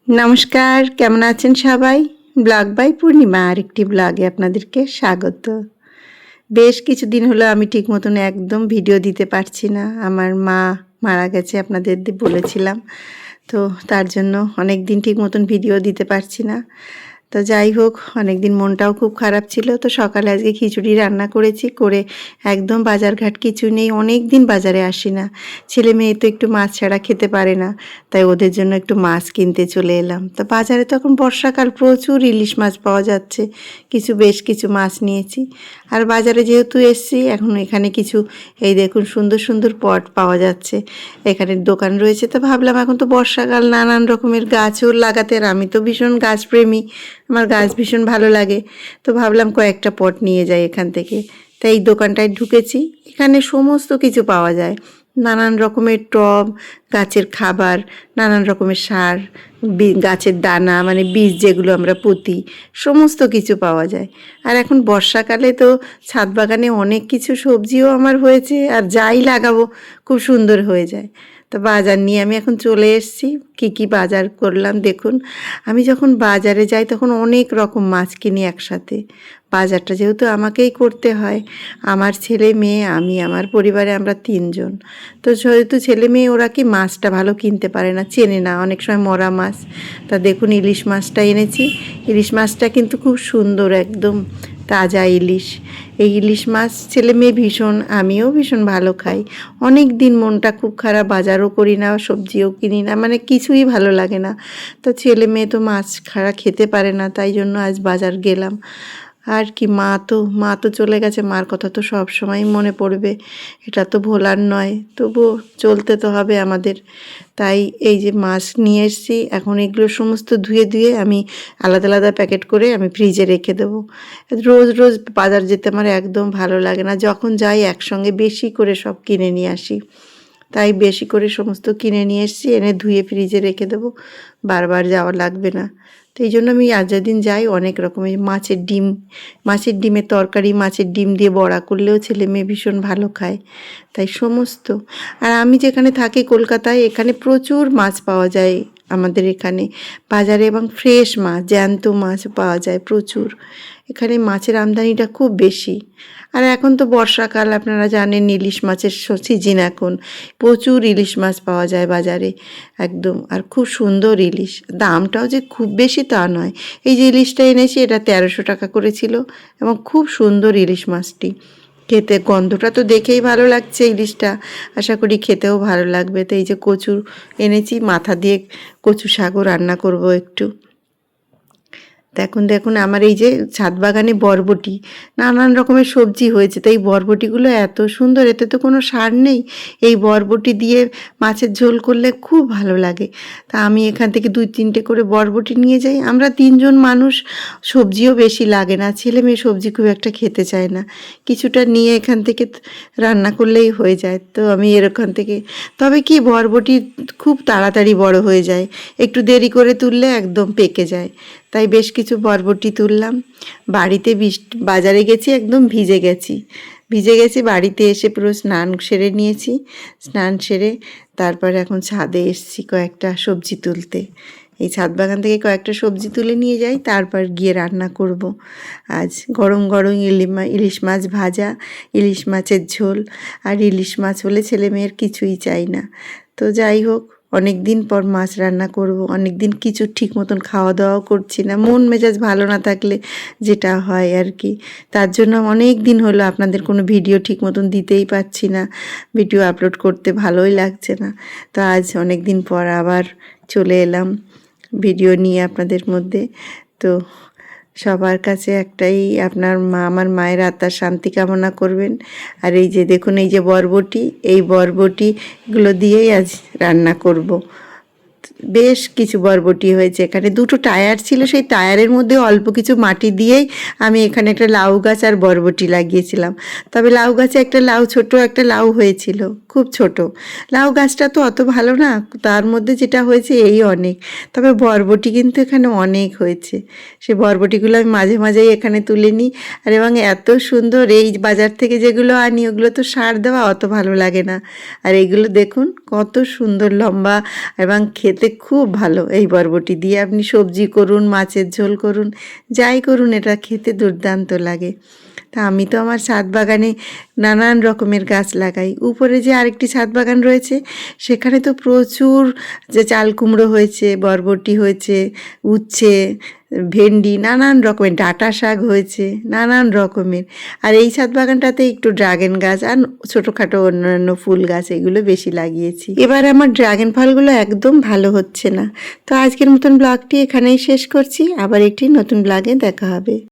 নমস্কার, কেমন আছেন সবাই? ব্লগ বাই পূর্ণিমা আরেকটি ব্লগে আপনাদেরকে স্বাগত। বেশ কিছুদিন হলো আমি ঠিক মতন একদম ভিডিও দিতে পারছি না। আমার মা মারা গেছে, আপনাদের বলেছিলাম। তো তার জন্য অনেক দিন ঠিক মতন ভিডিও দিতে পারছি না। তো যাই হোক, অনেক দিন মনটাও খুব খারাপ ছিল। তো সকালে আজকে খিচুড়ি রান্না করেছি, করে একদম বাজারঘাট কিছু নেই, অনেক দিন বাজারে আসি না। ছেলে মেয়ে তো একটু মাছ ছাড়া খেতে পারে না, তাই ওদের জন্য একটু মাছ কিনতে চলে এলাম। তো বাজারে তখন বর্ষাকাল, প্রচুর ইলিশ মাছ পাওয়া যাচ্ছে। বেশ কিছু মাছ নিয়েছি। আর বাজারে যেহেতু এসছি, এখন এখানে কিছু এই দেখুন সুন্দর সুন্দর পট পাওয়া যাচ্ছে। এখানে দোকান রয়েছে, তো ভাবলাম এখন তো বর্ষাকাল, নানান রকমের গাছও লাগাতে, আর আমি তো ভীষণ গাছপ্রেমী, আমার গাছ ভীষণ ভালো লাগে। তো ভাবলাম কয়েকটা পট নিয়ে যাই এখান থেকে। তাই এই দোকানটায় ঢুকেছি। এখানে সমস্ত কিছু পাওয়া যায়, নানান রকমের টব, গাছের খাবার, নানান রকমের সার, গাছের দানা মানে বীজ যেগুলো আমরা পুঁতি, সমস্ত কিছু পাওয়া যায়। আর এখন বর্ষাকালে তো ছাদ বাগানে অনেক কিছু সবজিও আমার হয়েছে, আর যাই লাগাবো খুব সুন্দর হয়ে যায়। তো বাজার নিয়ে আমি এখন চলে এসেছি। কী বাজার করলাম দেখুন। আমি যখন বাজারে যাই তখন অনেক রকম মাছ কিনি একসাথে। বাজারটা যেহেতু আমাকেই করতে হয়, আমার ছেলে মেয়ে, আমি, আমার পরিবারে আমরা 3 জন। তো যেহেতু ছেলে মেয়ে ওরা কি মাছটা ভালো কিনতে পারে না, চেনে না, অনেক সময় মরা মাছ। তা দেখুন ইলিশ মাছটা এনেছি। ইলিশ মাছটা কিন্তু খুব সুন্দর, একদম তাজা ইলিশ। এই ইলিশ মাছ ছেলে মেয়ে ভীষণ, আমিও ভীষণ ভালো খাই। অনেক দিন মনটা খুব খারাপ, বাজারও করি না, সবজিও কিনি না, মানে কিছুই ভালো লাগে না। তো ছেলে মেয়ে তো মাছ খাড়া খেতে পারে না, তাই জন্য আজ বাজার গেলাম। আর কি, মা তো চলে গেছে, মার কথা তো সব সময় মনে পড়বে, এটা তো ভোলার নয়, তবুও চলতে তো হবে আমাদের। তাই এই যে মাছ নিয়ে এসেছি, এখন এগুলো সমস্ত ধুয়ে ধুয়ে আমি আলাদা আলাদা প্যাকেট করে আমি ফ্রিজে রেখে দেবো। রোজ রোজ বাজার যেতে আমার একদম ভালো লাগে না, যখন যাই একসঙ্গে বেশি করে সব কিনে নিয়ে আসি। তাই বেশি করে সমস্ত কিনে নিয়ে এসেছি, এনে ধুয়ে ফ্রিজে রেখে দেবো, বারবার যাওয়া লাগবে না। তো এই জন্য আমি আজ যেদিন যাই অনেক রকমের মাছের ডিমের তরকারি, মাছের ডিম দিয়ে বড়া করলেও ছেলে মেয়ে ভীষণ ভালো খায়। তাই সমস্ত, আর আমি যেখানে থাকি কলকাতায়, এখানে প্রচুর মাছ পাওয়া যায় আমাদের এখানে বাজারে, এবং ফ্রেশ মাছ, জ্যান্ত মাছ পাওয়া যায় প্রচুর। এখানে মাছের আমদানিটা খুব বেশি। আর এখন তো বর্ষাকাল, আপনারা জানেন ইলিশ মাছের সিজন, এখন প্রচুর ইলিশ মাছ পাওয়া যায় বাজারে একদম, আর খুব সুন্দর ইলিশ। দামটাও যে খুব বেশি তা নয়। এই যে ইলিশটা এনেছি, এটা 1300 টাকা করেছিল, এবং খুব সুন্দর ইলিশ মাছটি। খেতে, গন্ধটা তো দেখেই ভালো লাগছে ইলিশটা, আশা করি খেতেও ভালো লাগবে। তো এই যে কচু এনেছি, মাথা দিয়ে কচু শাকও রান্না করব একটু। দেখুন দেখুন আমার এই যে ছাদ বাগানে বরবটি, নানান রকমের সবজি হয়েছে। তো এই বরবটিগুলো এত সুন্দর, এতে তো কোনো সার নেই। এই বরবটি দিয়ে মাছের ঝোল করলে খুব ভালো লাগে। তা আমি এখান থেকে 2-3টে করে বরবটি নিয়ে যাই। আমরা 3 জন মানুষ, সবজিও বেশি লাগে না, ছেলে মেয়ে সবজি খুব একটা খেতে চায় না, কিছুটা নিয়ে এখান থেকে রান্না করলেই হয়ে যায়। তো আমি এখান থেকে, তবে কি বরবটি খুব তাড়াতাড়ি বড় হয়ে যায়, একটু দেরি করে তুললে একদম পেকে যায়। তাই বেশ কিছু বরবটি তুললাম। বাড়িতে বাজারে গেছি, একদম ভিজে গেছি, বাড়িতে এসে পুরো স্নান সেরে নিয়েছি। স্নান সেরে তারপরে এখন ছাদে এসেছি কয়েকটা সবজি তুলতে। এই ছাদ বাগান থেকে কয়েকটা সবজি তুলে নিয়ে যাই, তারপর গিয়ে রান্না করব। আজ গরম গরম ইলিশ মাছ ভাজা, ইলিশ মাছের ঝোল। আর ইলিশ মাছ হলে ছেলে মেয়ের কিছুই চাই না। তো যাই হোক, অনেক দিন পর মাছ রান্না করব, অনেক দিন কিছু ঠিক মতন খাওয়া দাওয়াও করছি না, মন মেজাজ ভালো না থাকলে যেটা হয় আর কি। তার জন্য অনেক দিন হলো আপনাদের কোনো ভিডিও ঠিক মতন দিতেই পারছি না, ভিডিও আপলোড করতে ভালোই লাগছে না। তো আজ অনেক দিন পর আবার চলে এলাম ভিডিও নিয়ে আপনাদের মধ্যে। তো সবার কাছে একটাই, আমার মায়ের আত্মার শান্তি কামনা করবেন। আর এই যে দেখুন, এই যে বরবটি, এই বরবটিগুলো দিয়েই আজ রান্না করব। বেশ কিছু বরবটি হয়েছে, এখানে 2টো টায়ার ছিল, সেই টায়ারের মধ্যে অল্প কিছু মাটি দিয়েই আমি এখানে একটা লাউ গাছ আর বরবটি লাগিয়েছিলাম। তবে লাউ গাছে একটা লাউ, ছোট একটা লাউ হয়েছিল, খুব ছোট। লাউ গাছটা তো অত ভালো না, তার মধ্যে যেটা হয়েছে এই অনেক। তবে বরবটি কিন্তু এখানে অনেক হয়েছে, সে বরবটিগুলো আমি মাঝে মাঝেই এখানে তুলে নিই। আর এবং এত সুন্দর, এই বাজার থেকে যেগুলো আনি ওগুলো তো সার দেওয়া, অত ভালো লাগে না। আর এইগুলো দেখুন কত সুন্দর লম্বা, এবং খেতে খুব ভালো। এই বরবটি দিয়ে আপনি সবজি করুন, মাছের ঝোল করুন, যাই করুন এটা খেতে দুর্দান্ত লাগে। তা আমি তো আমার ছাদ বাগানে নানান রকমের গাছ লাগাই। উপরে যে আরেকটি ছাদ বাগান রয়েছে সেখানে তো প্রচুর যে চাল কুমড়ো হয়েছে, বরবটি হয়েছে, উচ্ছে, ভেন্ডি, নানান রকমের ডাঁটা শাক হয়েছে, নানান রকমের। আর এই ছাদ বাগানটাতে একটু ড্রাগন গাছ আর ছোটোখাটো অন্যান্য ফুল গাছ এগুলো বেশি লাগিয়েছি। এবার আমার ড্রাগন ফলগুলো একদম ভালো হচ্ছে না। তো আজকের মতন ব্লগটি এখানেই শেষ করছি। আবার একটি নতুন ব্লগে দেখা হবে।